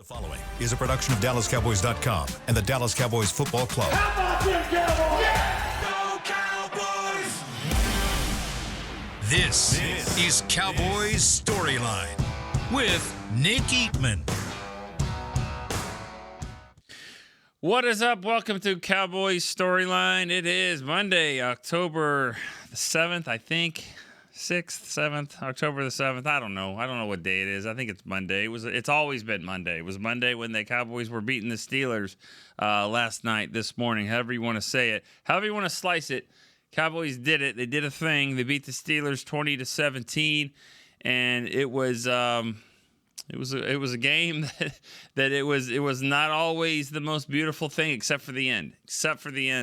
The following is a production of DallasCowboys.com and the Dallas Cowboys Football Club. How about them Cowboys? Yeah! Go Cowboys! This is Cowboys StoryLine with Nick Eatman. What is up? Welcome to Cowboys Storyline. It is Monday, October the 7th, I think. 6th, 7th, October the 7th. I don't know what day it is. I think it's Monday. It's always been Monday. It was Monday when the Cowboys were beating the Steelers last night, this morning, however you want to say it. However you want to slice it, Cowboys did it. They did a thing. They beat the Steelers 20-17, and it was a game that it was not always the most beautiful thing, except for the end.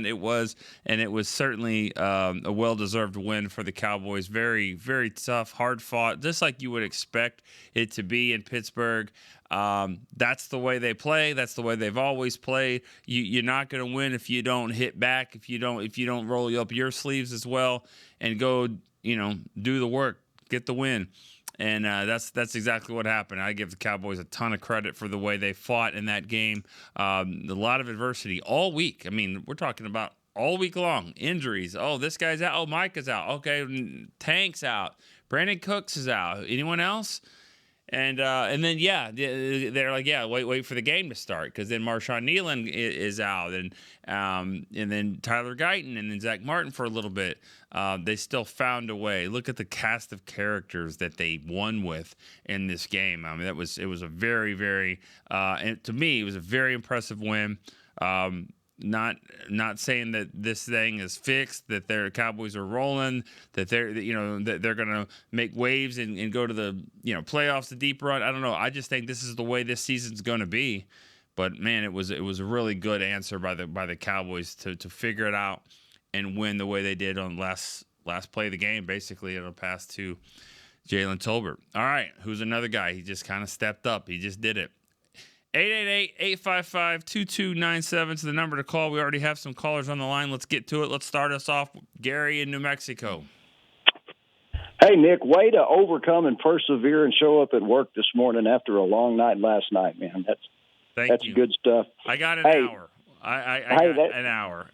It was, and it was certainly a well-deserved win for the Cowboys. Very, very tough, hard-fought, just like you would expect it to be in Pittsburgh. That's the way they play. That's the way they've always played. You're not going to win if you don't hit back, if you don't roll up your sleeves as well and go, do the work, get the win. And that's exactly what happened. I give the Cowboys a ton of credit for the way they fought in that game. A lot of adversity all week. I mean, we're talking about all week long. Injuries. Oh, this guy's out. Oh, Micah's out. Okay, Tank's out. Brandon Cooks is out. Anyone else? And then, they're like, wait for the game to start, because then Marshawn Nealon is out, and then Tyler Guyton and then Zach Martin for a little bit. They still found a way. Look at the cast of characters that they won with in this game. I mean, it was a very, very, and to me, it was a very impressive win. Not saying that this thing is fixed, that their Cowboys are rolling, that they're going to make waves and go to the playoffs, the deep run. I don't know. I just think this is the way this season's going to be. But man, it was a really good answer by the Cowboys to figure it out and win the way they did on last play of the game, basically in a pass to Jalen Tolbert. All right, who's another guy? He just kind of stepped up. He just did it. 888-855-2297 is the number to call. We already have some callers on the line. Let's get to it. Let's start us off. Gary in New Mexico. Hey, Nick, way to overcome and persevere and show up at work this morning after a long night last night, man. That's good stuff. I got an hour. I got an hour.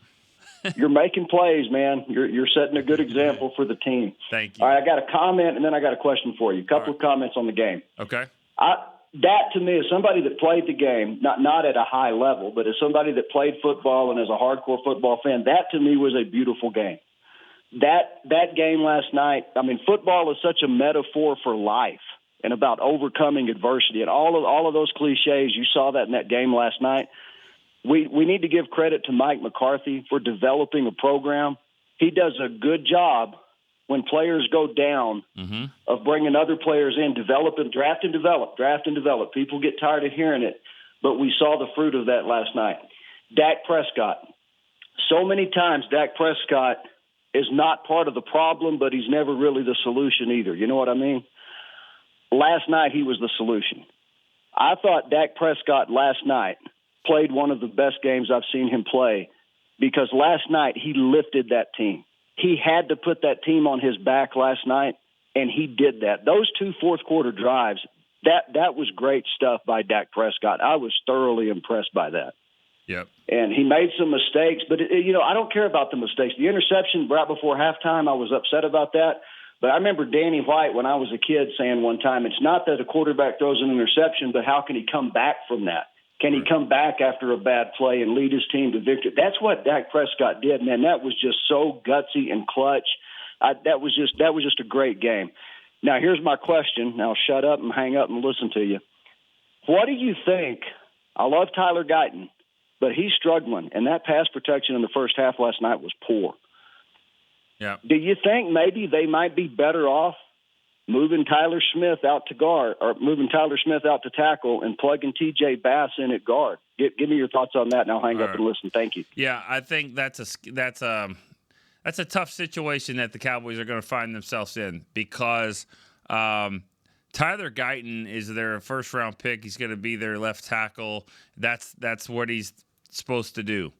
You're making plays, man. You're setting a good example for the team. Thank you. All right, I got a comment, and then I got a question for you. A couple of comments on the game. Okay. That, to me, is somebody that played the game, not at a high level, but as somebody that played football and as a hardcore football fan, that, to me, was a beautiful game. That game last night, I mean, football is such a metaphor for life and about overcoming adversity. And all of those cliches, you saw that in that game last night. We need to give credit to Mike McCarthy for developing a program. He does a good job when players go down of bringing other players in, draft and develop. People get tired of hearing it, but we saw the fruit of that last night. Dak Prescott. So many times Dak Prescott is not part of the problem, but he's never really the solution either. You know what I mean? Last night he was the solution. I thought Dak Prescott last night played one of the best games I've seen him play, because last night he lifted that team. He had to put that team on his back last night, and he did that. Those two fourth-quarter drives, that was great stuff by Dak Prescott. I was thoroughly impressed by that. Yep. And he made some mistakes, but, I don't care about the mistakes. The interception right before halftime, I was upset about that. But I remember Danny White, when I was a kid, saying one time, it's not that a quarterback throws an interception, but how can he come back from that? Can he come back after a bad play and lead his team to victory? That's what Dak Prescott did, man. That was just so gutsy and clutch. That was just a great game. Now, here's my question. Now, shut up and hang up and listen to you. What do you think? I love Tyler Guyton, but he's struggling, and that pass protection in the first half last night was poor. Yeah. Do you think maybe they might be better off moving Tyler Smith out to guard, or moving Tyler Smith out to tackle, and plugging T.J. Bass in at guard? Give me your thoughts on that, and I'll hang up and listen. Thank you. Yeah, I think that's a tough situation that the Cowboys are going to find themselves in, because Tyler Guyton is their first-round pick. He's going to be their left tackle. That's what he's supposed to do,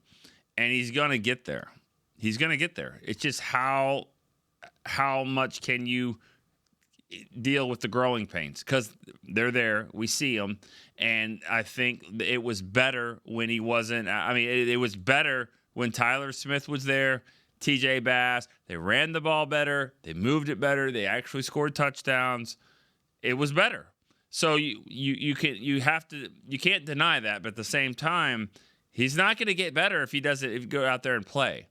and he's going to get there. He's going to get there. It's just how much can you deal with the growing pains because they're there. We see them. And I think it was better when he wasn't. I mean, it was better when Tyler Smith was there, TJ Bass. They ran the ball better. They moved it better. They actually scored touchdowns. It was better. So you can't deny that. But at the same time, he's not going to get better if he go out there and play.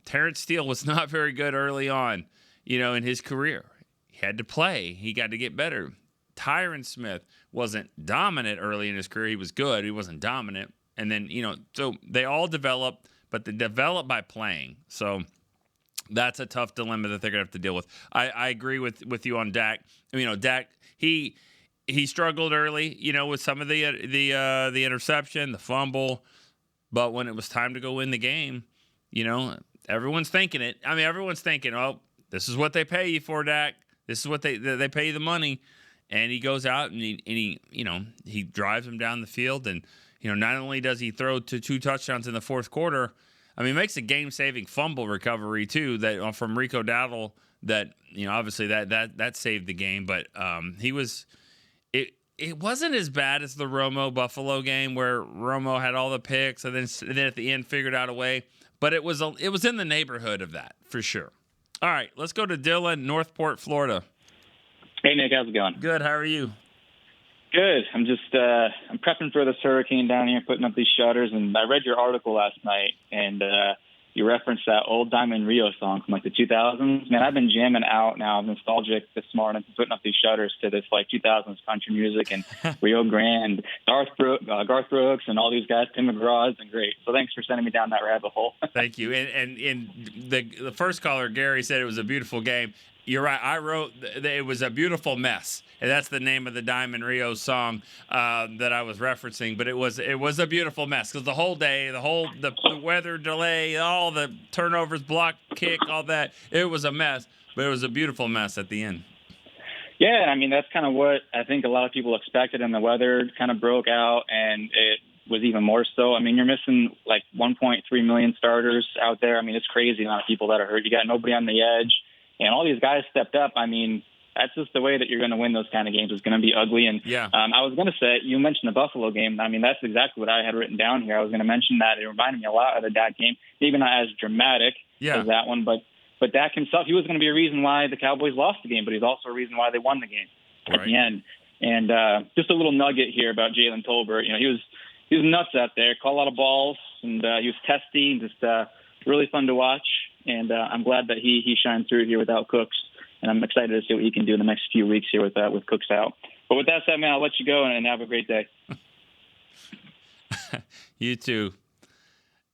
Terrence Steele was not very good early on, in his career. He had to play. He got to get better. Tyron Smith wasn't dominant early in his career. He was good. He wasn't dominant. And then, so they all develop, but they develop by playing. So that's a tough dilemma that they're going to have to deal with. I agree with you on Dak. Dak, he struggled early, with some of the interception, the fumble. But when it was time to go win the game, everyone's thinking it. I mean, everyone's thinking, oh, this is what they pay you for, Dak. This is what they pay you the money. And he goes out and he drives them down the field. And, not only does he throw to 2 touchdowns in the fourth quarter, I mean, he makes a game-saving fumble recovery, too, that from Rico Dowdle that, obviously that saved the game. But it wasn't as bad as the Romo Buffalo game where Romo had all the picks and then at the end figured out a way. But it was in the neighborhood of that, for sure. All right, let's go to Dylan, Northport, Florida. Hey, Nick, how's it going? Good. How are you? Good. I'm just I'm prepping for this hurricane down here, putting up these shutters, and I read your article last night, and you referenced that old Diamond Rio song from the 2000s. Man, I've been jamming out now. I'm nostalgic this morning, putting up these shutters to this 2000s country music and Rio Grande, Garth Brooks, and all these guys. Tim McGraw has been great. So thanks for sending me down that rabbit hole. Thank you. And the first caller, Gary, said it was a beautiful game. You're right. I wrote that it was a beautiful mess, and that's the name of the Diamond Rio song that I was referencing. But it was a beautiful mess because the whole day, the weather delay, all the turnovers, block kick, all that, it was a mess. But it was a beautiful mess at the end. Yeah, I mean that's kind of what I think a lot of people expected, and the weather kind of broke out, and it was even more so. I mean, you're missing 1.3 million starters out there. I mean, it's crazy the amount of people that are hurt. You got nobody on the edge. And all these guys stepped up. I mean, that's just the way that you're going to win those kind of games. It's going to be ugly. And yeah. I was going to say, you mentioned the Buffalo game. I mean, that's exactly what I had written down here. I was going to mention that. It reminded me a lot of the Dak game. Maybe not as dramatic as that one, but Dak himself, he was going to be a reason why the Cowboys lost the game, but he's also a reason why they won the game at the end. And just a little nugget here about Jalen Tolbert. He was nuts out there, caught a lot of balls, and he was testy, just really fun to watch. And I'm glad that he shined through here without Cooks, and I'm excited to see what he can do in the next few weeks here with Cooks out. But with that said, man, I'll let you go and have a great day. You too.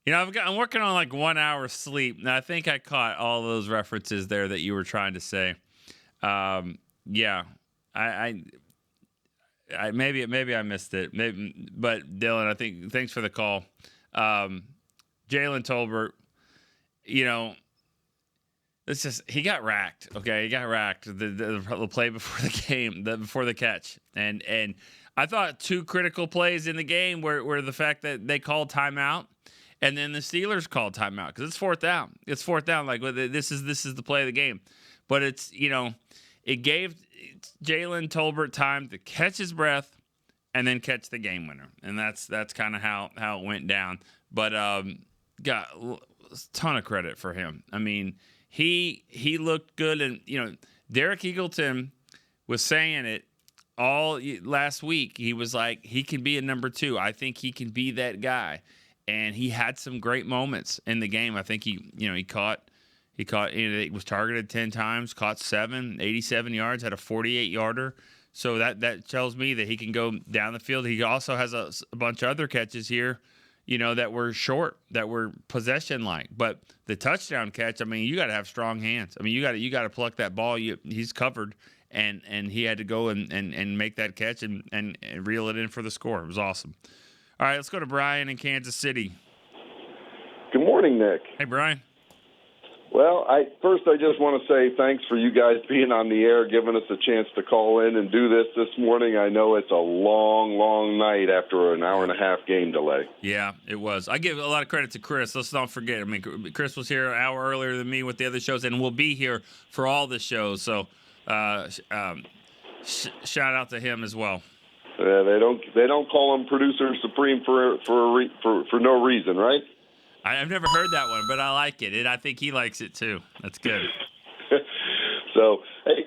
I'm working on 1 hour sleep. Now I think I caught all those references there that you were trying to say. Yeah, I maybe I missed it. But Dylan, I think thanks for the call. Jalen Tolbert. He got racked. Okay, he got racked. The play before the game, before the catch, and I thought 2 critical plays in the game were the fact that they called timeout, and then the Steelers called timeout because it's fourth down. It's fourth down. This is the play of the game, but it gave Jalen Tolbert time to catch his breath and then catch the game winner, and that's kind of how it went down. But got a ton of credit for him. I mean, he looked good, and Derek Eagleton was saying it all last week. He was like, he can be a number 2. I think he can be that guy, and he had some great moments in the game. I think he caught. He was targeted 10 times, caught 7, 87 yards, had a 48-yarder. So that tells me that he can go down the field. He also has a bunch of other catches here, that were short, that were possession-like. But the touchdown catch, I mean, you got to have strong hands. I mean, you got to pluck that ball. He's covered, and he had to go and make that catch and reel it in for the score. It was awesome. All right, let's go to Brian in Kansas City. Good morning, Nick. Hey, Brian. Well, I just want to say thanks for you guys being on the air, giving us a chance to call in and do this morning. I know it's a long, long night after an hour-and-a-half game delay. Yeah, it was. I give a lot of credit to Chris. Let's not forget. I mean, Chris was here an hour earlier than me with the other shows, and will be here for all the shows. So shout out to him as well. They don't call him producer supreme for no reason, right? I've never heard that one, but I like it. I think he likes it too. That's good. So, hey,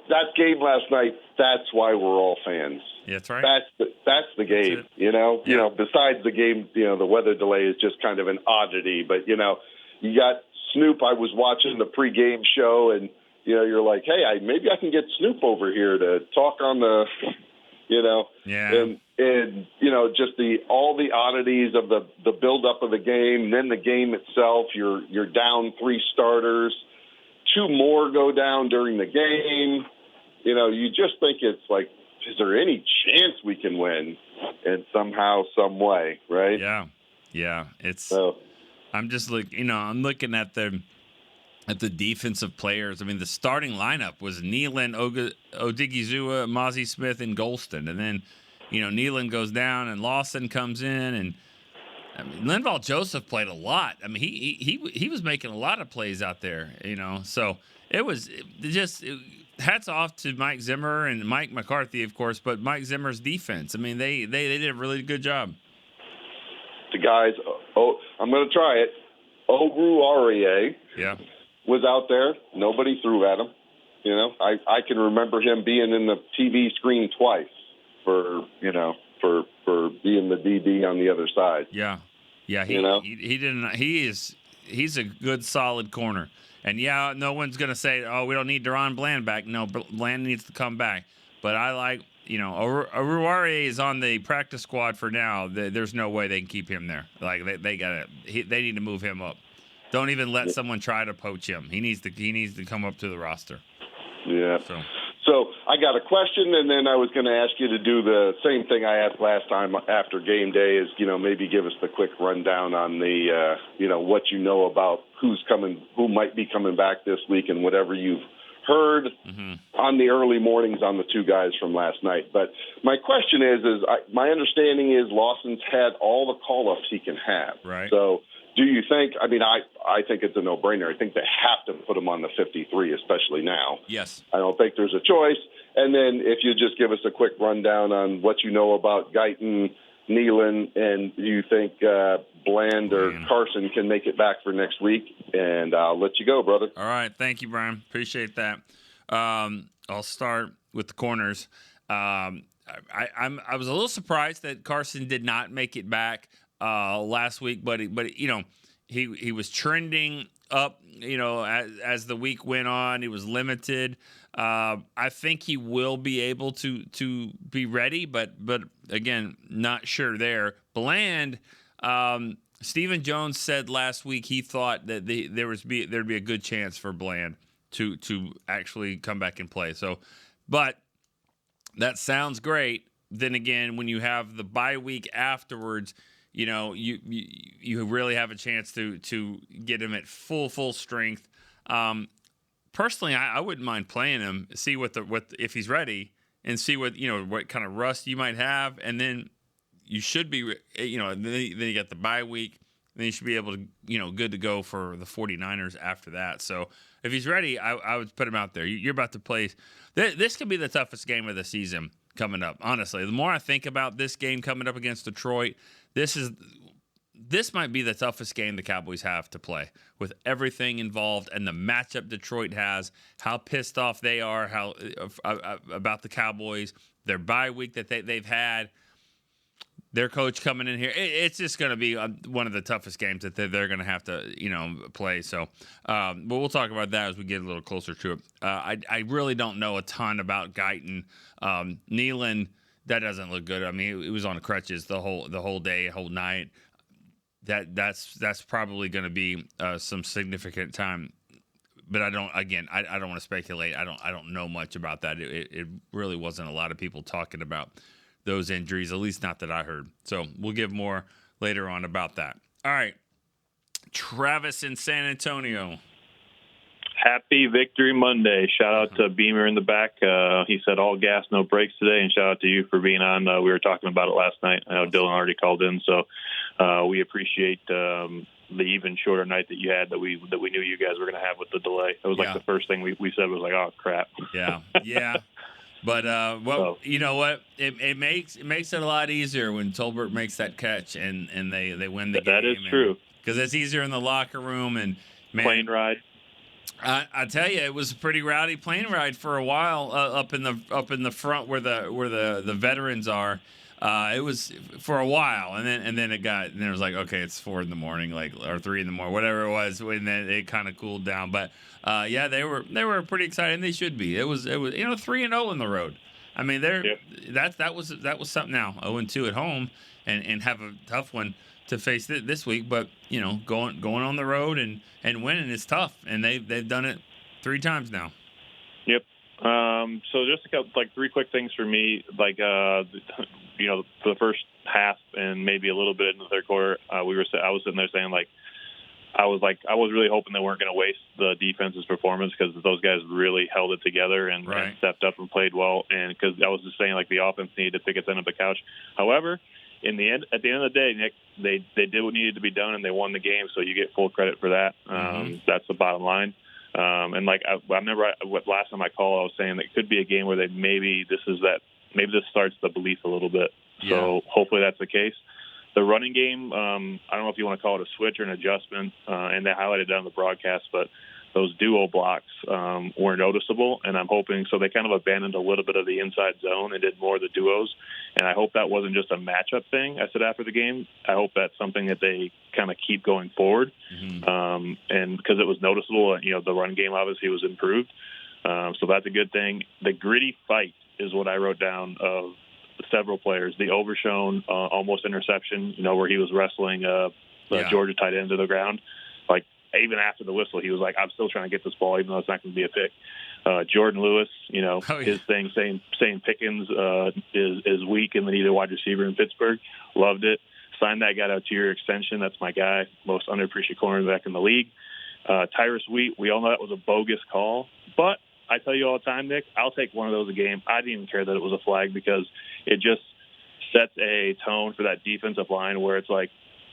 that game last night, that's why we're all fans. Yeah, that's right. That's the game, Yeah. Besides the game, the weather delay is just kind of an oddity. But, you got Snoop. I was watching the pregame show, and, you're like, hey, maybe I can get Snoop over here to talk on the, Yeah. And just all the oddities of the buildup of the game, then the game itself. You're down 3 starters. 2 more go down during the game. You just think it's like, is there any chance we can win? And somehow, some way, right? Yeah. I'm just I'm looking at the defensive players. I mean, the starting lineup was Nealon, Odigizua, Mozzie Smith, and Golston. And then, Nealon goes down and Lawson comes in, and I mean, Linval Joseph played a lot. I mean, he was making a lot of plays out there, So it was just hats off to Mike Zimmer and Mike McCarthy, of course, but Mike Zimmer's defense. I mean, they did a really good job. The guys, I'm going to try it. Oruwariye was out there. Nobody threw at him. I can remember him being in the TV screen twice for being the DB on the other side. Yeah. He didn't. He's a good solid corner. And no one's gonna say, oh, we don't need Deron Bland back. No, Bland needs to come back. But I like, Oruwariye is on the practice squad for now. There's no way they can keep him there. Like they need to move him up. Don't even let someone try to poach him. He needs to come up to the roster. Yeah. So I got a question, and then I was going to ask you to do the same thing I asked last time after game day is, maybe give us the quick rundown on the, what about who might be coming back this week and whatever you've heard on the early mornings on the 2 guys from last night. But my question is my understanding is Lawson's had all the call-ups he can have. Right. So do you think, I think it's a no-brainer. I think they have to put him on the 53, especially now. Yes. I don't think there's a choice. And then if you just give us a quick rundown on what you know about Guyton, Nealon, and do you think Bland or Carson can make it back for next week? And I'll let you go, brother. All right. Thank you, Brian. Appreciate that. I'll start with the corners. I was a little surprised that Carson did not make it back last week, but he was trending up, as the week went on. He was limited. I think he will be able to be ready, but again, not sure there. Bland, Stephen Jones said last week he thought that there'd be a good chance for Bland to actually come back and play. So, but that sounds great. Then again, when you have the bye week afterwards, you really have a chance to get him at full strength. Personally, I wouldn't mind playing him, see what if he's ready, and see what kind of rust you might have, and then you should be then you get the bye week, and then you should be able to good to go for the 49ers after that. So if he's ready, I would put him out there. You're about to play. This could be the toughest game of the season coming up. Honestly, the more I think about this game coming up against Detroit, this might be the toughest game the Cowboys have to play with everything involved and the matchup Detroit has, how pissed off they are about the Cowboys, their bye week that they've had, their coach coming in here. It's just going to be one of the toughest games that they're going to have to play. So, but we'll talk about that as we get a little closer to it. I really don't know a ton about Guyton. Nealon, that doesn't look good. I mean, it was on crutches the whole day, whole night. That's probably going to be some significant time, but I don't want to speculate. I don't know much about that. It really wasn't a lot of people talking about those injuries, at least not that I heard. So we'll give more later on about that. All right, Travis in San Antonio. Happy Victory Monday. Shout out to Beamer in the back. He said all gas, no brakes today, and shout out to you for being on. We were talking about it last night. I know Dylan already called in, so we appreciate the even shorter night that you had that we knew you guys were going to have with the delay. It was like the first thing we said was like, oh crap. Yeah. But you know what? It makes it a lot easier when Tolbert makes that catch and they win the game. That is true. Because it's easier in the locker room and plane ride. I tell you, it was a pretty rowdy plane ride for a while up in the front where the veterans are. It was for a while, and then it was like, okay, it's 4 a.m, or 3 a.m, whatever it was, and then it kind of cooled down. But yeah, they were pretty excited, and they should be. It was 3-0 on the road. I mean, that was something. Now 0-2 at home, and have a tough one to face this week. But going on the road and winning is tough, and they've done it 3 times now. Yep. So just a couple, 3 quick things for me, for the first half and maybe a little bit in the third quarter, I was sitting there saying I was really hoping they weren't going to waste the defense's performance, because those guys really held it together and stepped up and played well. And because I was just saying the offense needed to pick its end of the couch. However, at the end of the day, Nick, they did what needed to be done and they won the game. So you get full credit for that. That's the bottom line. And I remember last time I called, I was saying that it could be a game where maybe this starts the belief a little bit. So hopefully that's the case. The running game, I don't know if you want to call it a switch or an adjustment, and they highlighted that on the broadcast, but those duo blocks were noticeable, and I'm hoping so they kind of abandoned a little bit of the inside zone and did more of the duos, and I hope that wasn't just a matchup thing. I said after the game, I hope that's something that they kind of keep going forward, and because it was noticeable, the run game obviously was improved, so that's a good thing. The gritty fight is what I wrote down of several players. The Overshone almost interception, where he was wrestling the Georgia tight end to the ground. Even after the whistle, he was like, I'm still trying to get this ball, even though it's not going to be a pick. Jordan Lewis, his thing saying Pickens is weak and they need a wide receiver in Pittsburgh. Loved it. Signed that guy out to your extension. That's my guy. Most underappreciated cornerback in the league. Tyrus Wheat, we all know that was a bogus call, but I tell you all the time, Nick, I'll take one of those a game. I didn't even care that it was a flag, because it just sets a tone for that defensive line where it's like,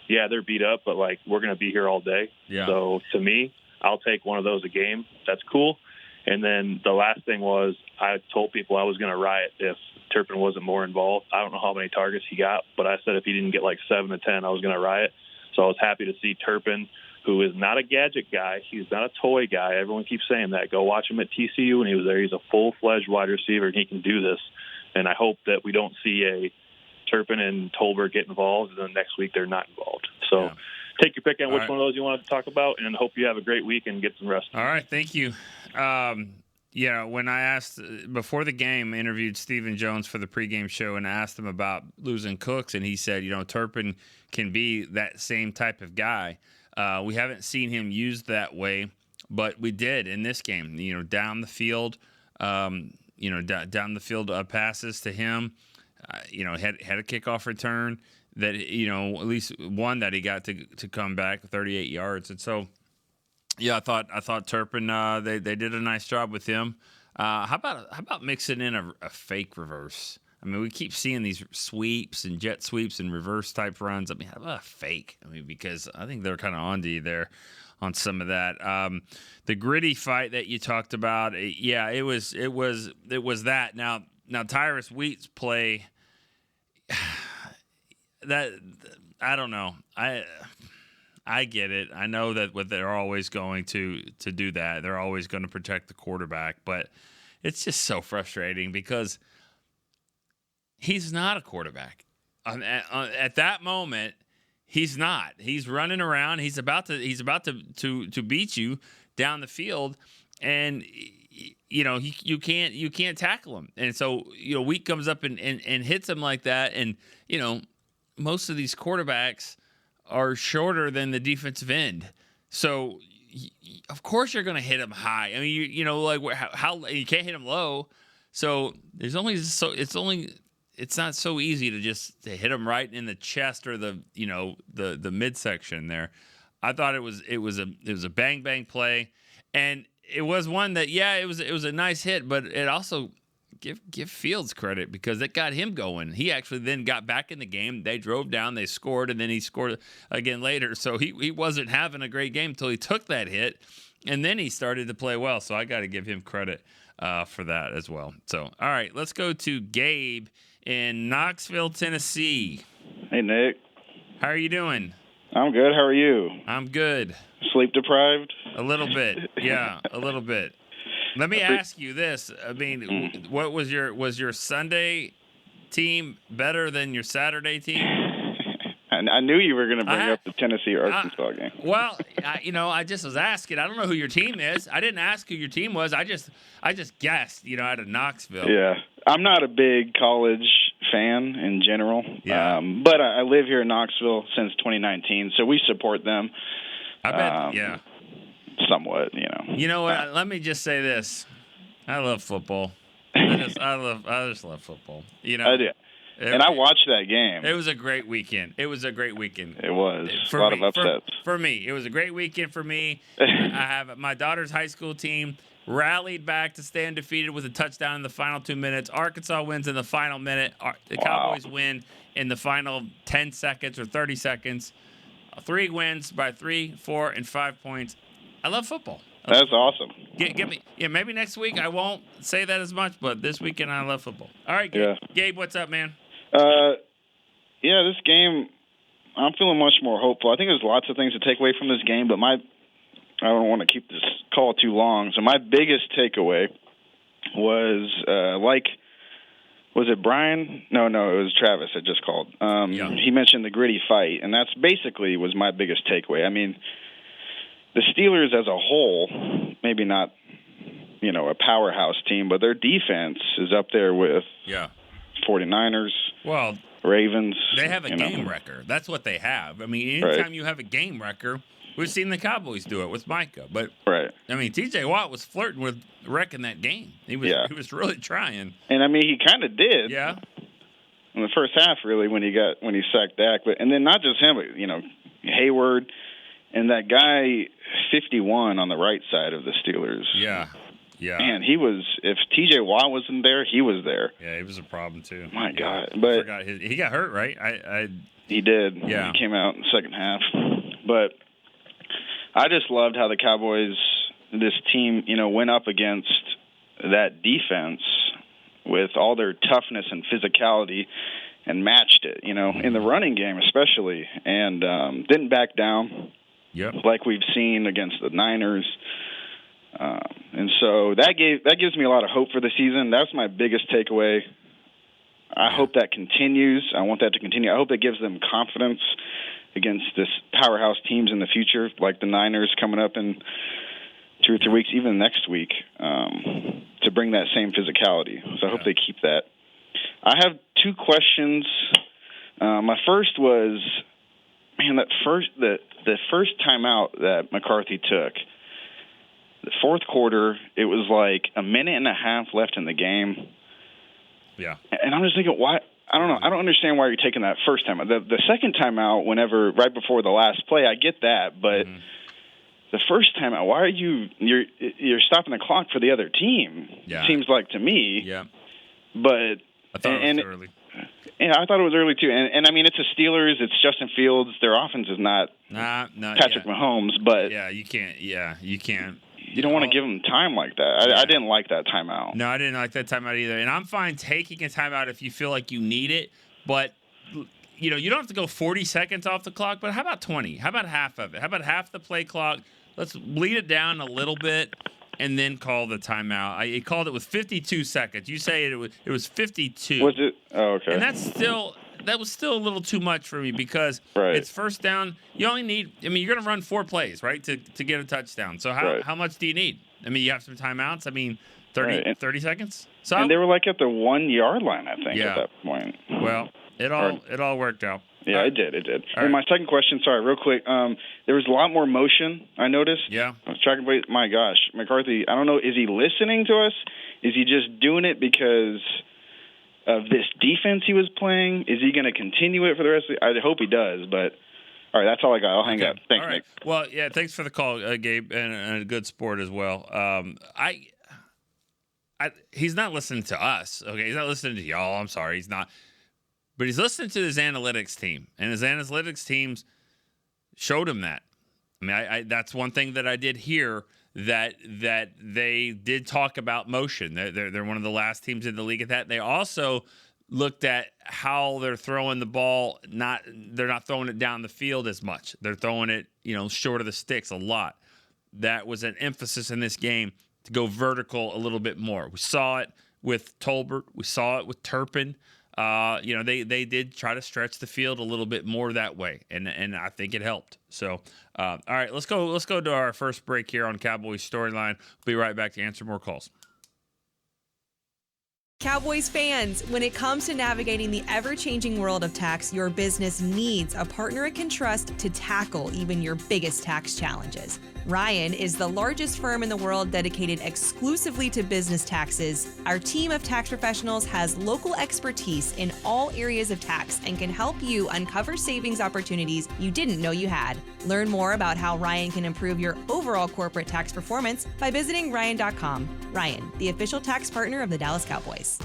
yeah, they're beat up, but we're going to be here all day. Yeah. So to me, I'll take one of those a game. That's cool. And then the last thing was, I told people I was going to riot if Turpin wasn't more involved. I don't know how many targets he got, but I said if he didn't get 7 to 10, I was going to riot. So I was happy to see Turpin, who is not a gadget guy. He's not a toy guy. Everyone keeps saying that. Go watch him at TCU when he was there. He's a full-fledged wide receiver, and he can do this. And I hope that we don't see a Turpin and Tolbert get involved, and then next week they're not involved. So take your pick on which one of those you want to talk about, and hope you have a great week and get some rest. All right, thank you. When I asked before the game, I interviewed Stephen Jones for the pregame show and asked him about losing Cooks, and he said, Turpin can be that same type of guy. We haven't seen him used that way, but we did in this game. Down the field, down the field passes to him. Had a kickoff return that at least one that he got to come back 38 yards, and so I thought Turpin they did a nice job with him. How about mixing in a fake reverse? I mean, we keep seeing these sweeps and jet sweeps and reverse type runs. I mean, how about a fake? I mean, because I think they're kind of on to you there on some of that. The gritty fight that you talked about, it was that. Now Tyrus Wheat's play, that I don't know. I get it. I know that they're always going to do that. They're always going to protect the quarterback, but it's just so frustrating because he's not a quarterback. At that moment, he's not. He's running around. He's about to beat you down the field, and you can't tackle him. And so Wheat comes up and hits him like that, and most of these quarterbacks are shorter than the defensive end. So of course you're going to hit him high. I mean, how you can't hit him low. So it's not so easy to hit him right in the chest or the midsection there. I thought it was a bang play, and it was one that it was a nice hit, but it also give Fields credit because it got him going. He actually then got back in the game. They drove down, they scored, and then he scored again later. So he wasn't having a great game until he took that hit, and then he started to play well. So I got to give him credit for that as well. So, all right, let's go to Gabe in Knoxville, Tennessee. Hey, Nick. How are you doing? I'm good. How are you? I'm good. Sleep deprived? A little bit. Yeah, a little bit. Let me ask you this. I mean, what was your Sunday team better than your Saturday team? I knew you were going to bring up the Tennessee Arkansas game. Well, I just was asking. I don't know who your team is. I didn't ask who your team was. I just guessed, out of Knoxville. Yeah. I'm not a big college fan in general. Yeah. But I live here in Knoxville since 2019, so we support them. I bet, yeah. Somewhat, You know what? Let me just say this. I love football. I just love football. I do. And I watched that game. It was a great weekend. It was. A lot of upsets. For me, it was a great weekend for me. I have my daughter's high school team rallied back to stay undefeated with a touchdown in the final 2 minutes. Arkansas wins in the final minute. The Cowboys win in the final 10 seconds or 30 seconds. 3 wins by 3, 4, and 5 points. I love football. That's awesome. Get me. Yeah, maybe next week I won't say that as much, but this weekend I love football. All right, Gabe. Yeah. Gabe, what's up, man? This game, I'm feeling much more hopeful. I think there's lots of things to take away from this game, but I don't want to keep this call too long. So my biggest takeaway was was it Brian? No, it was Travis that just called. He mentioned the gritty fight, and that's basically was my biggest takeaway. I mean, the Steelers as a whole, maybe not, a powerhouse team, but their defense is up there with 49ers, Ravens. They have a game wrecker. That's what they have. I mean, anytime you have a game wrecker, we've seen the Cowboys do it with Micah. But, I mean, T.J. Watt was flirting with wrecking that game. He was really trying. And, I mean, he kind of did. Yeah. In the first half, really, when he sacked Dak. And then not just him, but, Hayward and that guy 51 on the right side of the Steelers. Yeah. Yeah. Man, if T.J. Watt wasn't there, he was there. Yeah, he was a problem, too. My God. But he got hurt, right? He did. Yeah. He came out in the second half. But I just loved how the Cowboys, this team, went up against that defense with all their toughness and physicality and matched it, in the running game especially, and didn't back down like we've seen against the Niners. And so that gives me a lot of hope for the season. That's my biggest takeaway. I hope that continues. I want that to continue. I hope that gives them confidence against this powerhouse teams in the future, like the Niners coming up in 2 or 3 weeks, even next week, to bring that same physicality. So I hope they keep that. I have 2 questions. My first was, the first timeout that McCarthy took, the fourth quarter, it was like a minute and a half left in the game. Yeah. And I'm just thinking, why? I don't know. I don't understand why you're taking that first time out. The second time out, right before the last play, I get that. But the first time out, why are you're stopping the clock for the other team? Yeah. It seems like to me. Yeah. But I thought it was early. Yeah, I thought it was early too. And I mean, it's the Steelers. It's Justin Fields. Their offense is not Patrick Mahomes. But you can't. Yeah, you can't. You don't want to give them time like that. I didn't like that timeout. No, I didn't like that timeout either. And I'm fine taking a timeout if you feel like you need it. But, you don't have to go 40 seconds off the clock. But how about 20? How about half of it? How about half the play clock? Let's bleed it down a little bit and then call the timeout. I called it with 52 seconds. You say it was 52. Was it? Oh, okay. And that was still a little too much for me because it's first down. You only need, you're going to run 4 plays, right, to get a touchdown. So how much do you need? I mean, you have some timeouts. I mean, 30 seconds? So and they were like at the 1 yard line, I think, at that point. Well, it all worked out. Yeah, it did. And my second question, sorry, real quick. There was a lot more motion, I noticed. Yeah. I was tracking, my gosh, McCarthy, I don't know, is he listening to us? Is he just doing it because of this defense he was playing? Is he going to continue it for the rest of the I hope he does, but all right, that's all I got. I'll hang up. Thanks, Nick. Well, yeah, thanks for the call, Gabe, and a good sport as well. I he's not listening to us. Okay, he's not listening to y'all. I'm sorry, he's not. But he's listening to his analytics team, and his analytics teams showed him that. I mean, that's one thing that I did hear, that they did talk about motion. They're one of the last teams in the league at that. They also looked at how they're throwing the ball. They're not throwing it down the field as much. They're throwing it, short of the sticks a lot. That was an emphasis in this game to go vertical a little bit more. We saw it with Tolbert. We saw it with Turpin. They did try to stretch the field a little bit more that way, and I think it helped. So, all right, let's go to our first break here on Cowboys Storyline. We'll be right back to answer more calls. Cowboys fans, when it comes to navigating the ever-changing world of tax, your business needs a partner it can trust to tackle even your biggest tax challenges. Ryan is the largest firm in the world dedicated exclusively to business taxes. Our team of tax professionals has local expertise in all areas of tax and can help you uncover savings opportunities you didn't know you had. Learn more about how Ryan can improve your overall corporate tax performance by visiting Ryan.com. Ryan, the official tax partner of the Dallas Cowboys.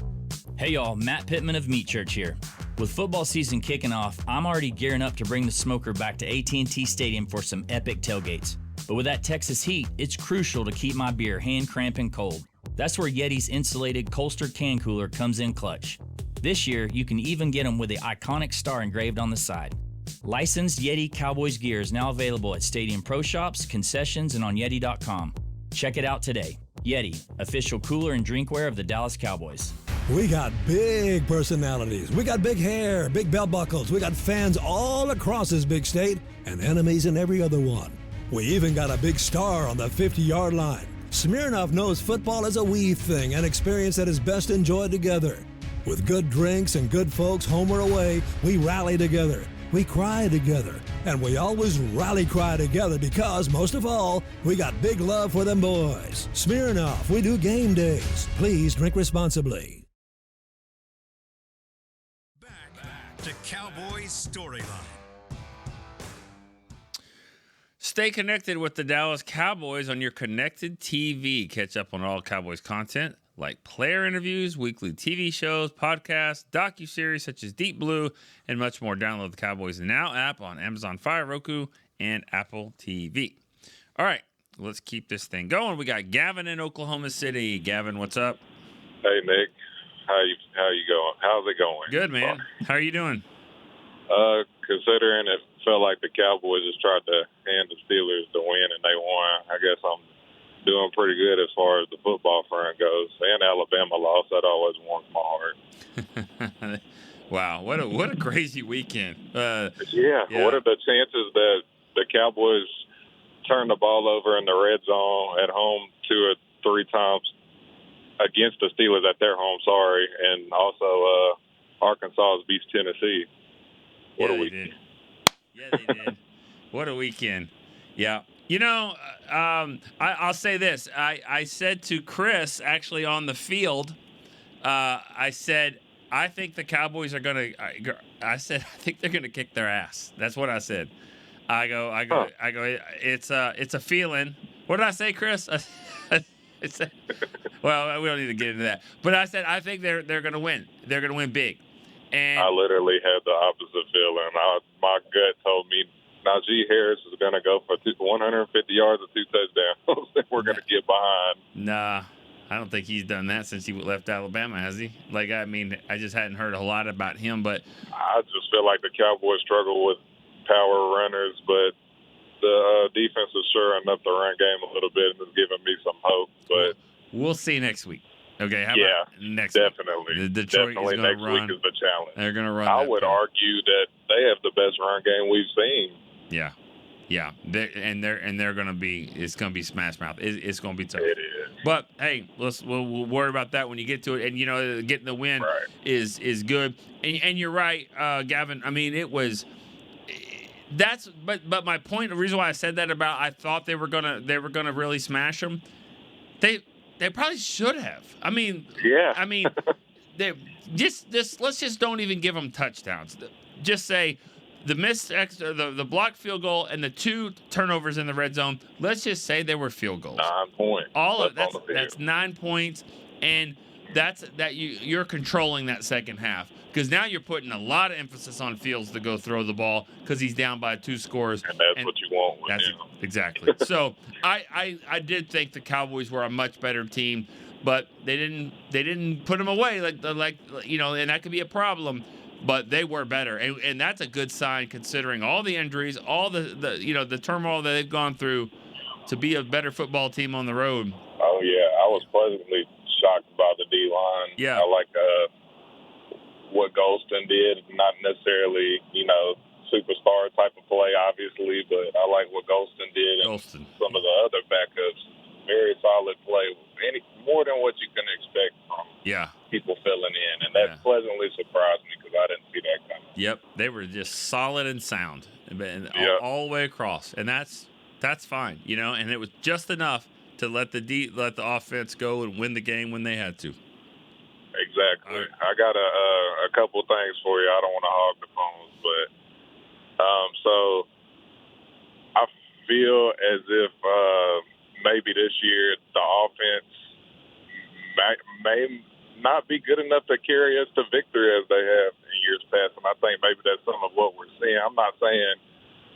Hey y'all, Matt Pittman of Meat Church here. With football season kicking off, I'm already gearing up to bring the smoker back to AT&T Stadium for some epic tailgates. But with that Texas heat, it's crucial to keep my beer hand cramping cold. That's where Yeti's insulated Colster can cooler comes in clutch. This year, you can even get them with the iconic star engraved on the side. Licensed Yeti Cowboys gear is now available at Stadium Pro Shops, concessions, and on Yeti.com. Check it out today. Yeti, official cooler and drinkware of the Dallas Cowboys. We got big personalities. We got big hair, big belt buckles. We got fans all across this big state and enemies in every other one. We even got a big star on the 50-yard line. Smirnoff knows football is a we thing, an experience that is best enjoyed together. With good drinks and good folks home or away, we rally together. We cry together. And we always rally cry together because, most of all, we got big love for them boys. Smirnoff, we do game days. Please drink responsibly. Back to Cowboys Storyline. Stay connected with the Dallas Cowboys on your connected TV. Catch up on all Cowboys content like player interviews, weekly TV shows, podcasts, docuseries such as Deep Blue, and much more. Download the Cowboys Now app on Amazon Fire, Roku, and Apple TV. All right, let's keep this thing going. We got Gavin in Oklahoma City. Gavin, what's up? Hey, Nick. How you going? How's it going? Good, man. How are you doing? Considering it felt like the Cowboys just tried to hand the Steelers the win and they won, I guess I'm doing pretty good as far as the football front goes. And Alabama lost. That always warms my heart. Wow, what a crazy weekend. Yeah. What are the chances that the Cowboys turn the ball over in the red zone at home 2 or 3 times against the Steelers at their home, and also Arkansas beats Tennessee. What a weekend. Yeah, they did. What a weekend. Yeah. I'll say this. I said to Chris, actually on the field, I said, I think the Cowboys are going to – I think they're going to kick their ass. That's what I said. I go. It's a feeling. What did I say, Chris? Well, we don't need to get into that. But I said I think they're going to win. They're going to win big. And I literally had the opposite feeling. My gut told me Najee Harris is going to go for 150 yards and 2 touchdowns. We're going to get behind. Nah, I don't think he's done that since he left Alabama, has he? I just hadn't heard a lot about him. But I just feel like the Cowboys struggle with power runners, but the defense is shoring up the run game a little bit and is giving me some hope. But we'll see next week. Okay, how about next definitely. week? Detroit definitely is next run. week is the challenge. They're going to run. I would argue that they have the best run game we've seen. Yeah. They're going to be. It's going to be smash mouth. It's going to be tough. It is. But hey, we'll worry about that when you get to it. And getting the win is good. And you're right, Gavin. I mean, it was. But my point. The reason why I said that about I thought they were gonna really smash them. They probably should have. I mean, they let's just don't even give them touchdowns. Just say the missed extra, the blocked field goal, and the 2 turnovers in the red zone. Let's just say they were field goals. 9 points. All of that's 9 points. and you're controlling that second half because now you're putting a lot of emphasis on Fields to go throw the ball because he's down by 2 scores. And that's what you want with him. Exactly. So I did think the Cowboys were a much better team, but they didn't put them away like and that could be a problem. But they were better, and that's a good sign considering all the injuries, all the turmoil that they've gone through, to be a better football team on the road. Oh yeah, I was pleasantly shocked by the D-line. Yeah, I like what Golston did. Not necessarily superstar type of play, obviously, but I like what Golston did. And some of the other backups, very solid play, more than what you can expect from people filling in, and that pleasantly surprised me because I didn't see that coming. Yep, they were just solid and sound, all the way across, and that's fine, And it was just enough to let the offense go and win the game when they had to. Exactly. Right. I got a couple things for you. I don't want to hog the phones, but so I feel as if maybe this year the offense may not be good enough to carry us to victory as they have in years past, and I think maybe that's some of what we're seeing. I'm not saying,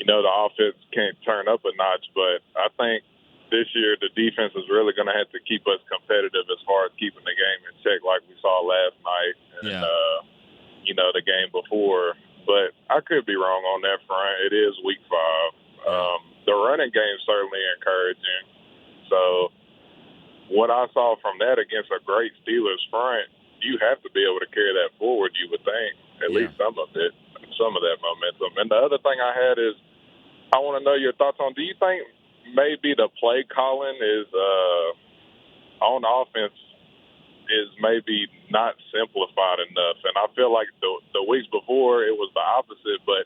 the offense can't turn up a notch, but I think this year the defense is really going to have to keep us competitive as far as keeping the game in check like we saw last night and, the game before. But I could be wrong on that front. It is week 5. The running game is certainly encouraging. So what I saw from that against a great Steelers front, you have to be able to carry that forward, you would think, at least some of that momentum. And the other thing I had is I want to know your thoughts on, do you think maybe the play calling is on offense is maybe not simplified enough? And I feel like the weeks before it was the opposite, but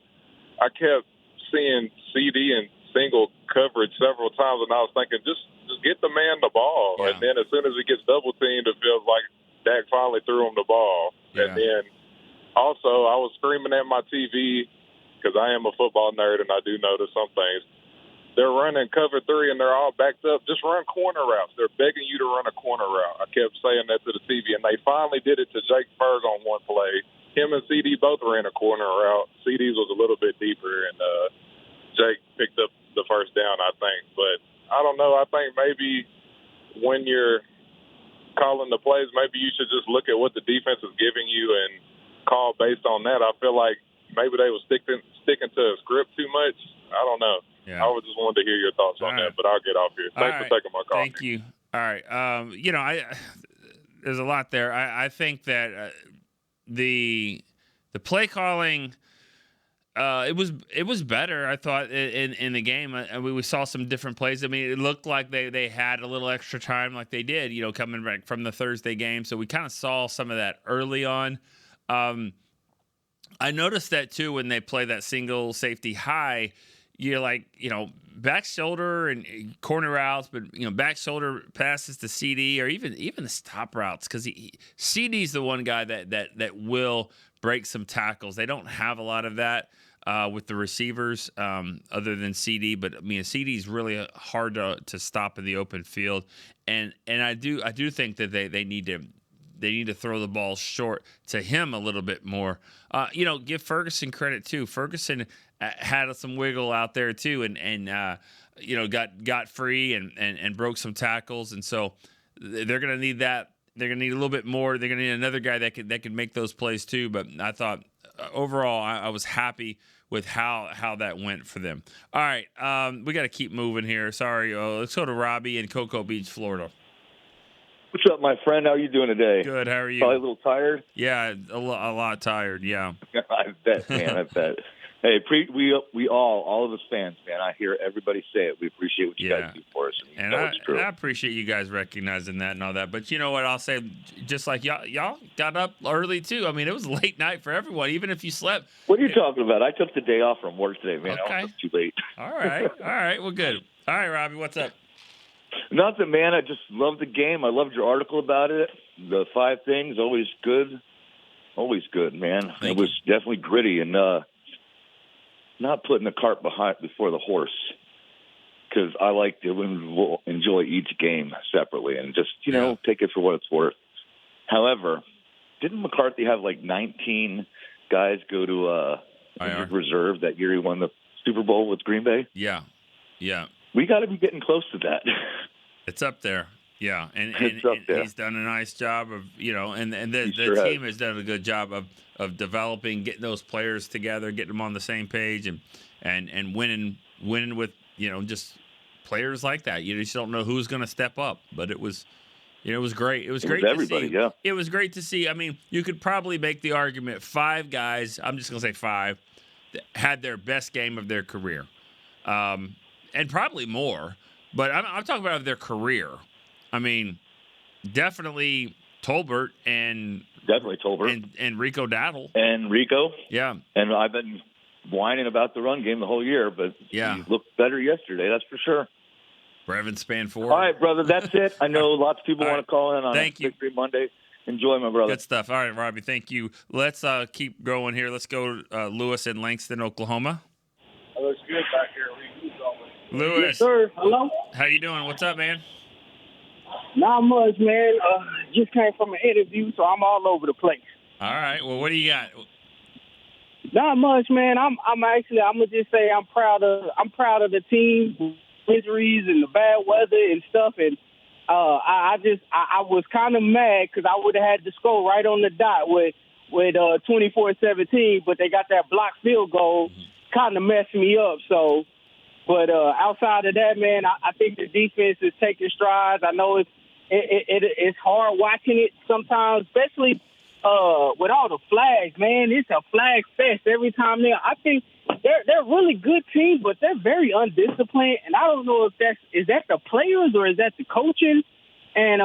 I kept seeing CD and single coverage several times, and I was thinking, just get the man the ball. And then as soon as he gets double teamed, it feels like Dak finally threw him the ball. And then also I was screaming at my TV because I am a football nerd and I do notice some things. They're running cover 3 and they're all backed up. Just run corner routes. They're begging you to run a corner route. I kept saying that to the TV, and they finally did it to Jake Ferg on one play. Him and CD both ran a corner route. CD's was a little bit deeper, and Jake picked up the first down, I think. But I don't know. I think maybe when you're calling the plays, maybe you should just look at what the defense is giving you and call based on that. I feel like maybe they were sticking to a script too much. I don't know. Yeah. I just wanted to hear your thoughts on that, but I'll get off here. Thanks for taking my call. Thank you. All right. There's a lot there. I think that the play calling, it was better, I thought, in the game. We saw some different plays. I mean, it looked like they had a little extra time like they did, coming back from the Thursday game. So we kind of saw some of that early on. I noticed that, too, when they play that single safety high, you're like, back shoulder and corner routes, but, back shoulder passes to CD or even the stop routes, because CD's the one guy that will break some tackles. They don't have a lot of that with the receivers other than CD, but, CD's really hard to stop in the open field. And I do think that they need to throw the ball short to him a little bit more. Give Ferguson credit, too. Ferguson had some wiggle out there, too, and got free and broke some tackles. And so they're going to need that. They're going to need a little bit more. They're going to need another guy that can make those plays, too. But I thought overall I was happy with how that went for them. All right, we got to keep moving here. Sorry. Let's go to Robbie in Cocoa Beach, Florida. What's up, my friend? How are you doing today? Good. How are you? Probably a little tired? Yeah, a lot tired, yeah. I bet, man. I bet. Hey, we all of us fans, man, I hear everybody say it. We appreciate what you guys do for us. And I appreciate you guys recognizing that and all that. But you know what? I'll say, just like y'all got up early, too. I mean, it was a late night for everyone, even if you slept. What are you talking about? I took the day off from work today, man. Okay. I was too late. All right. Well, good. All right, Robbie, what's up? Nothing, man. I just love the game. I loved your article about it. The 5 things, always good. Always good, man. It was definitely gritty and not putting the cart before the horse, because I like to enjoy each game separately and just, take it for what it's worth. However, didn't McCarthy have like 19 guys go to injured reserve that year he won the Super Bowl with Green Bay? Yeah. We got to be getting close to that. It's up there. Yeah, and he's done a nice job of, and the team has done a good job of developing, getting those players together, getting them on the same page, and winning with, just players like that. You just don't know who's going to step up, but it was great. It was great to see. Yeah. It was great to see. I mean, you could probably make the argument 5 guys, I'm just going to say 5, that had their best game of their career. And probably more, but I'm talking about their career. I mean, definitely Tolbert and Rico Dowdle. And Rico. Yeah. And I've been whining about the run game the whole year, but he looked better yesterday, that's for sure. Brevin Spanford. All right, brother, that's it. I know lots of people want to call in on Victory Monday. Enjoy, my brother. Good stuff. All right, Robbie, thank you. Let's keep going here. Let's go Lewis in Langston, Oklahoma. It looks good back here. Lewis. Yes, sir. Hello? How you doing? What's up, man? Not much, man. Just came from an interview, so I'm all over the place. All right. Well, what do you got? Not much, man. I'm gonna just say I'm proud of the team, injuries and the bad weather and stuff, and I was kind of mad because I would have had to score right on the dot with 24-17, but they got that blocked field goal, kind of messed me up. So. But outside of that, man, I think the defense is taking strides. I know it's hard watching it sometimes, especially with all the flags, man. It's a flag fest every time I think they're a really good team, but they're very undisciplined. And I don't know if is that the players or is that the coaching? And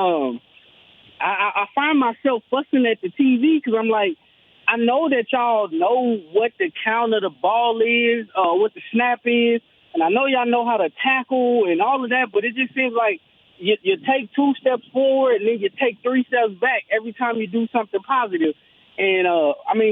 I find myself fussing at the TV because I'm like, I know that y'all know what the count of the ball is, what the snap is. And I know y'all know how to tackle and all of that, but it just seems like you take 2 steps forward and then you take 3 steps back every time you do something positive. And,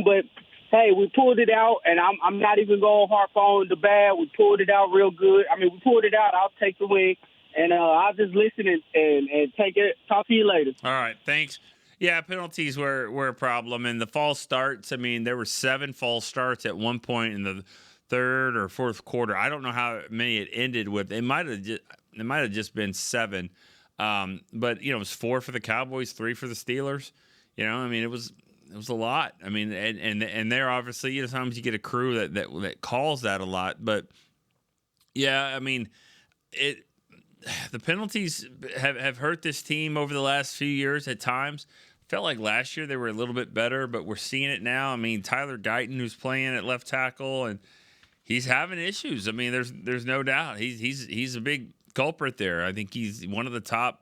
but, hey, we pulled it out, and I'm not even going to harp on the bad. We pulled it out real good. We pulled it out. I'll take the win. And I'll just listen and take it. Talk to you later. All right, thanks. Yeah, penalties were a problem. And the false starts, there were 7 false starts at one point in the third or fourth quarter. I don't know how many it ended with. It might have just been 7. But it was 4 for the Cowboys, 3 for the Steelers. It was a lot. And they're obviously, sometimes you get a crew that calls that a lot. But yeah, the penalties have hurt this team over the last few years at times. Felt like last year they were a little bit better, but we're seeing it now. Tyler Guyton, who's playing at left tackle, and he's having issues. There's no doubt. He's a big culprit there. I think he's one of the top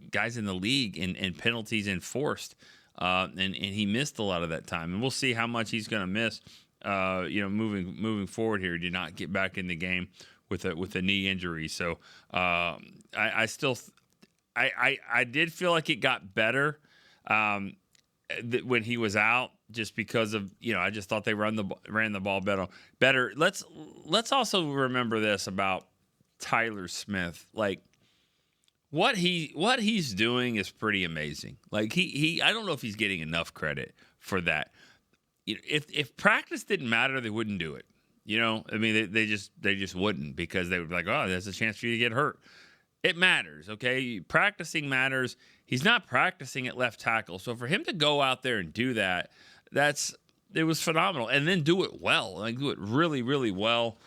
guys in the league in penalties enforced. And he missed a lot of that time. And we'll see how much he's going to miss moving forward here. He did not get back in the game with a knee injury. So I did feel like it got better when he was out, just because of I just thought they ran the ball better. Let's also remember this about Tyler Smith. Like what he's doing is pretty amazing. Like he I don't know if he's getting enough credit for that. If practice didn't matter, they wouldn't do it. They just wouldn't, because they would be like, oh, there's a chance for you to get hurt. It matters, okay? Practicing matters. He's not practicing at left tackle. So for him to go out there and do that, it was phenomenal. And then do it well. Do it really, really well.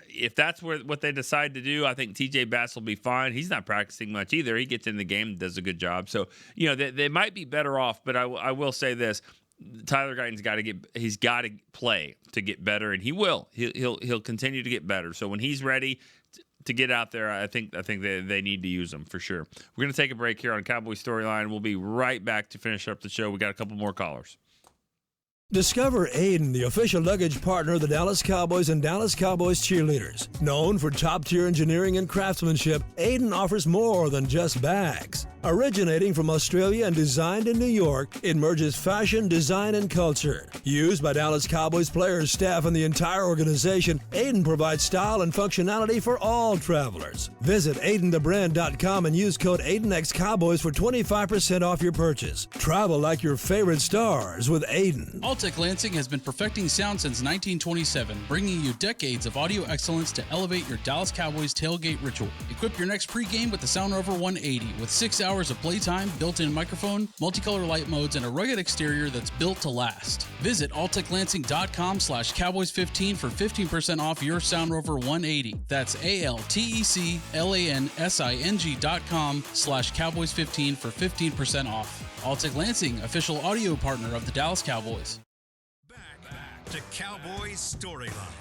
If that's what they decide to do, I think TJ Bass will be fine. He's not practicing much either. He gets in the game and does a good job. So, they might be better off, but I will say this. Tyler Guyton's got to play to get better, and he will. He'll continue to get better. So when he's ready to get out there, I think they need to use him for sure. We're going to take a break here on Cowboys Storyline. We'll be right back to finish up the show. We got a couple more callers. Discover Aiden, the official luggage partner of the Dallas Cowboys and Dallas Cowboys cheerleaders. Known for top-tier engineering and craftsmanship, Aiden offers more than just bags. Originating from Australia and designed in New York, it merges fashion, design, and culture. Used by Dallas Cowboys players, staff, and the entire organization, Aiden provides style and functionality for all travelers. Visit AidenTheBrand.com and use code AidenXCowboys for 25% off your purchase. Travel like your favorite stars with Aiden. Alltech Lansing has been perfecting sound since 1927, bringing you decades of audio excellence to elevate your Dallas Cowboys tailgate ritual. Equip your next pregame with the Sound Rover 180 with 6 hours of playtime, built-in microphone, multicolor light modes, and a rugged exterior that's built to last. Visit alltechlansing.com/Cowboys15 for 15% off your Sound Rover 180. That's ALTECLANSING.com/Cowboys15 for 15% off. Alltech Lansing, official audio partner of the Dallas Cowboys. Back to Cowboys Storyline.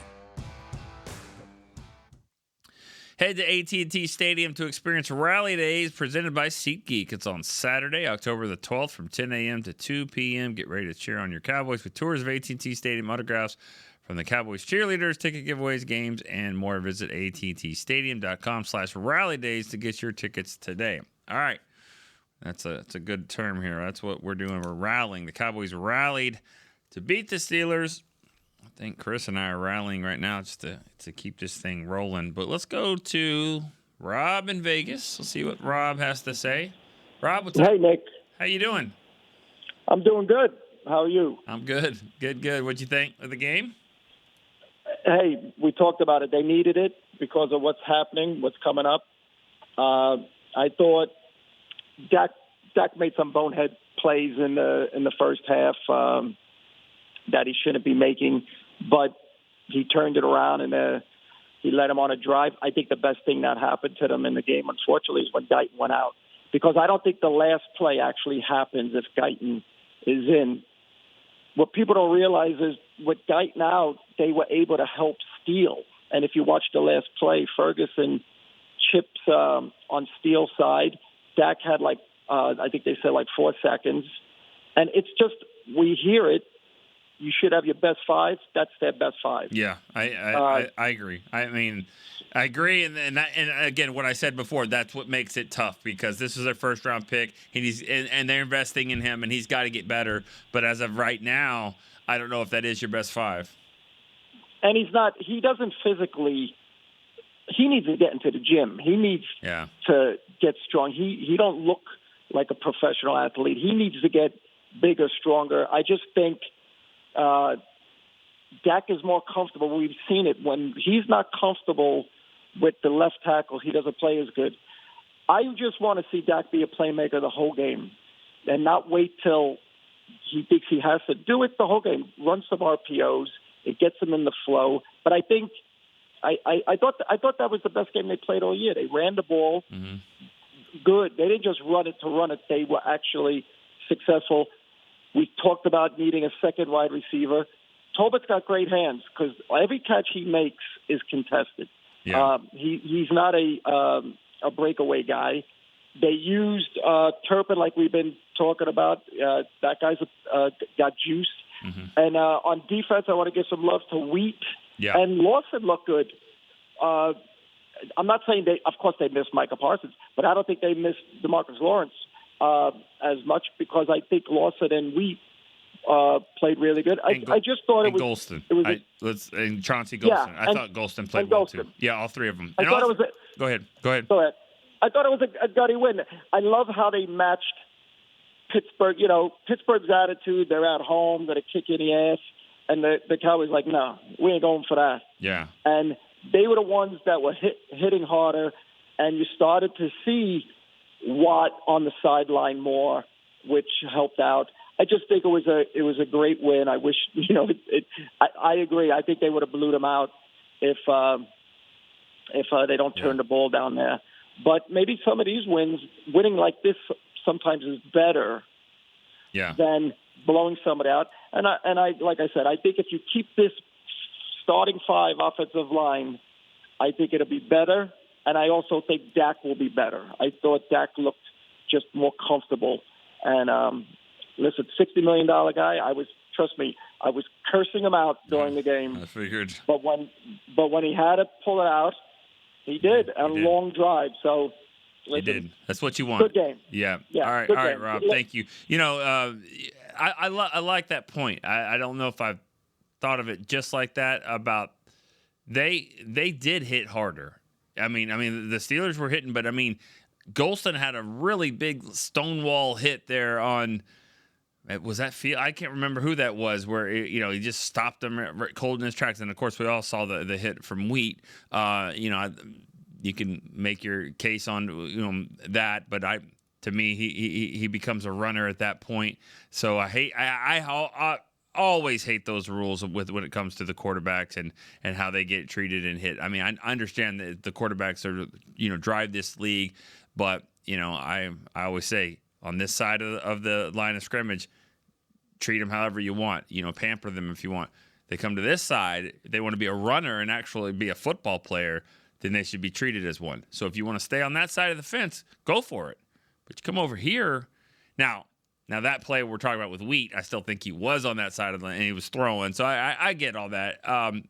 Head to AT&T Stadium to experience Rally Days presented by SeatGeek. It's on Saturday, October the 12th from 10 a.m. to 2 p.m. Get ready to cheer on your Cowboys with tours of AT&T Stadium, autographs from the Cowboys cheerleaders, ticket giveaways, games, and more. Visit attstadium.com/Rally Days to get your tickets today. All right. That's a good term here. That's what we're doing. We're rallying. The Cowboys rallied to beat the Steelers. I think Chris and I are rallying right now just to keep this thing rolling. But let's go to Rob in Vegas. Let's see what Rob has to say. Rob, what's up? Hey, Nick. How you doing? I'm doing good. How are you? I'm good. Good. What'd you think of the game? Hey, we talked about it. They needed it because of what's happening, what's coming up. I thought Dak made some bonehead plays in the first half that he shouldn't be making, but he turned it around and he led him on a drive. I think the best thing that happened to them in the game, unfortunately, is when Guyton went out, because I don't think the last play actually happens if Guyton is in. What people don't realize is with Guyton out, they were able to help steal. And if you watch the last play, Ferguson chips on Steele's side. Dak had I think they said 4 seconds. And it's just, we hear it. You should have your best five. That's their best five. Yeah, I agree. I mean, I agree. And again, what I said before, that's what makes it tough, because this is their first round pick and they're investing in him and he's got to get better. But as of right now, I don't know if that is your best five. And he doesn't physically, he needs to get into the gym. He needs to get strong. He don't look like a professional athlete. He needs to get bigger, stronger. I just think Dak is more comfortable. We've seen it. When he's not comfortable with the left tackle, he doesn't play as good. I just want to see Dak be a playmaker the whole game and not wait till he thinks he has to do it the whole game. Run some RPOs. It gets him in the flow. But I think I thought that was the best game they played all year. They ran the ball good. They didn't just run it to run it. They were actually successful. We talked about needing a second wide receiver. Tolbert's got great hands because every catch he makes is contested. Yeah. He's not a breakaway guy. They used Turpin like we've been talking about. That guy's got juice. Mm-hmm. And on defense, I want to give some love to Wheat. Yeah. And Lawson looked good. I'm not saying of course they missed Micah Parsons, but I don't think they missed DeMarcus Lawrence as much, because I think Lawson and Wheat played really good. I just thought it was Golston. And Chauncey Golston. Yeah, I thought Golston played well too. Yeah, all three of them. Go ahead. I thought it was a gutty win. I love how they matched Pittsburgh. You know, Pittsburgh's attitude. They're at home. They're going to kick you in the ass. And the Cowboys like, no, we ain't going for that. Yeah. And they were the ones that were hitting harder. And you started to see Watt on the sideline more, which helped out. I just think it was a great win. I wish, I agree. I think they would have blew them out if they don't turn the ball down there. But maybe some of these winning like this sometimes is better than blowing somebody out. And I like I said, I think if you keep this starting five offensive line, I think it'll be better. And I also think Dak will be better. I thought Dak looked just more comfortable. And listen, $60 million guy, I was trust me, I was cursing him out during the game. I figured. But when he had to pull it out, he did on a long drive. So he did. That's what you want. Good game. Yeah. Yeah. All right, Rob. Thank you. You know, I like that point. I don't know if I've thought of it just like that about they did hit harder. I mean, the Steelers were hitting, but I mean, Golston had a really big stonewall hit there on. Was that field? I can't remember who that was. Where he just stopped him cold in his tracks, and of course we all saw the hit from Wheat. You can make your case on that, but to me he becomes a runner at that point. So I always hate those rules when it comes to the quarterbacks and how they get treated and hit. I mean, I understand that the quarterbacks are drive this league, but I always say on this side of the line of scrimmage, treat them however you want. Pamper them if you want. They come to this side, they want to be a runner and actually be a football player, then they should be treated as one. So if you want to stay on that side of the fence, go for it. But you come over here. Now that play we're talking about with Wheat, I still think he was on that side of the line and he was throwing. So I get all that.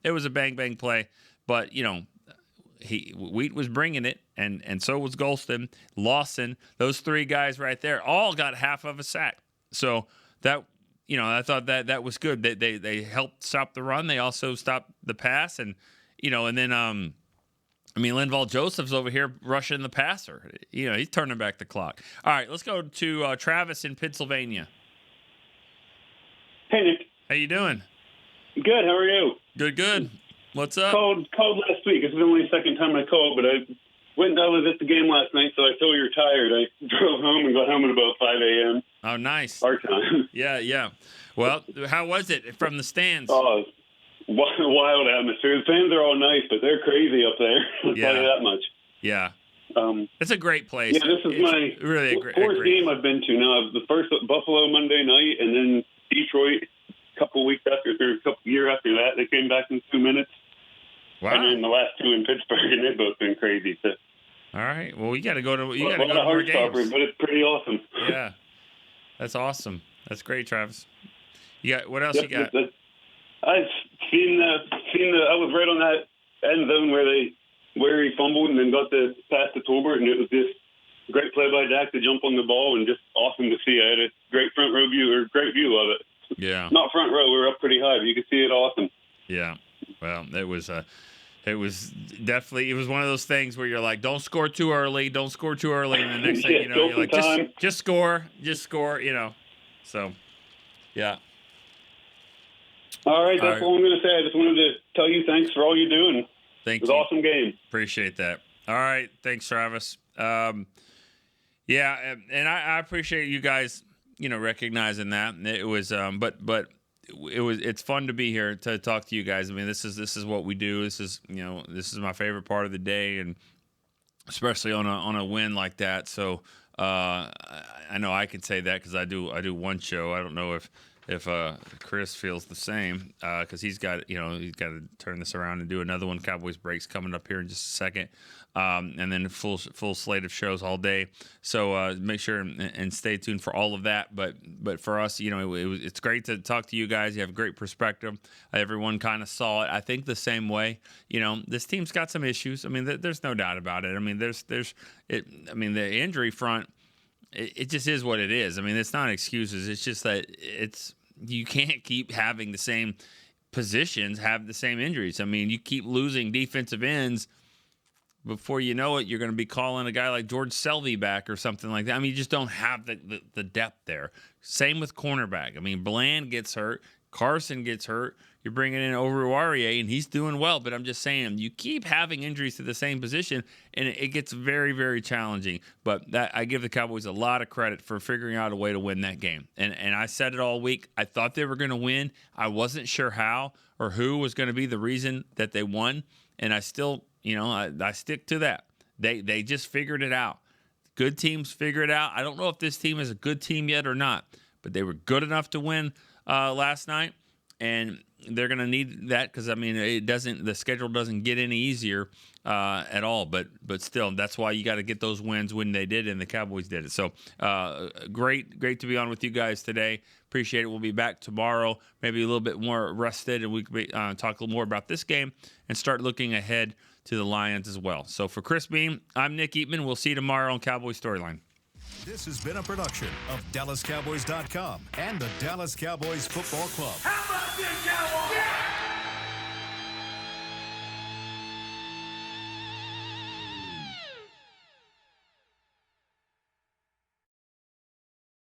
It was a bang play, but Wheat was bringing it, and so was Golston, Lawson. Those three guys right there all got half of a sack. So that I thought that was good. They helped stop the run. They also stopped the pass, and then Linval Joseph's over here rushing the passer. He's turning back the clock. All right, let's go to Travis in Pennsylvania. Hey, Nick. How you doing? Good. How are you? Good. What's up? Called last week. This is only the second time I called, but I was at the game last night, so I feel you're tired. I drove home and got home at about 5 a.m. Oh, nice. Our time. Yeah. Well, how was it from the stands? Oh, wild atmosphere. The fans are all nice, but they're crazy up there. I'll tell you that much. Yeah. It's a great place. Yeah, this is my fourth game I've been to now. The first Buffalo Monday night, and then Detroit a couple year after that. They came back in 2 minutes. Wow. And then the last two in Pittsburgh, and they've both been crazy. So. All right. Well, you got to go to more games. But it's pretty awesome. Yeah. That's awesome. That's great, Travis. What else you got? I've seen I was right on that end zone where he fumbled and then got the pass to Tolbert, and it was just great play by Dak to jump on the ball and just awesome to see. I had a great great view of it. Yeah. Not front row, we were up pretty high, but you could see it awesome. Yeah. Well, it was definitely, it was one of those things where you're like, don't score too early, and the next thing you know, you're like, just score, So, yeah. All right, that's all I'm going to say. I just wanted to tell you thanks for all you're doing. Thank you. It was an awesome game. Appreciate that. All right, thanks, Travis. Yeah, and I appreciate you guys, recognizing that. It was, it's fun to be here to talk to you guys. I mean, this is what we do. This is my favorite part of the day, and especially on a win like that. So I know I can say that because I do one show. I don't know if Chris feels the same because he's got to turn this around and do another one. Cowboys breaks coming up here in just a second, and then full slate of shows all day. So make sure and stay tuned for all of that. But for us, it's great to talk to you guys. You have a great perspective. Everyone kind of saw it, I think, the same way. This team's got some issues. I mean, there's no doubt about it. I mean, the injury front. It just is what it is. I mean, it's not excuses. It's just that you can't keep having the same positions have the same injuries. I mean, you keep losing defensive ends. Before you know it, you're going to be calling a guy like George Selvey back or something like that. I mean, you just don't have the depth there. Same with cornerback. I mean, Bland gets hurt. Carson gets hurt. You're bringing in Oruwariye, and he's doing well. But I'm just saying, you keep having injuries to the same position, and it gets very, very challenging. But I give the Cowboys a lot of credit for figuring out a way to win that game. And I said it all week. I thought they were going to win. I wasn't sure how or who was going to be the reason that they won. And I still, I stick to that. They just figured it out. Good teams figure it out. I don't know if this team is a good team yet or not, but they were good enough to win last night. and they're going to need that because, I mean, the schedule doesn't get any easier at all. But still, that's why you got to get those wins when they did, and the Cowboys did it. So great to be on with you guys today. Appreciate it. We'll be back tomorrow, maybe a little bit more rested, and we can talk a little more about this game and start looking ahead to the Lions as well. So for Chris Beam, I'm Nick Eatman. We'll see you tomorrow on Cowboys Storyline. This has been a production of DallasCowboys.com and the Dallas Cowboys Football Club. How about this, Cowboys? Yeah!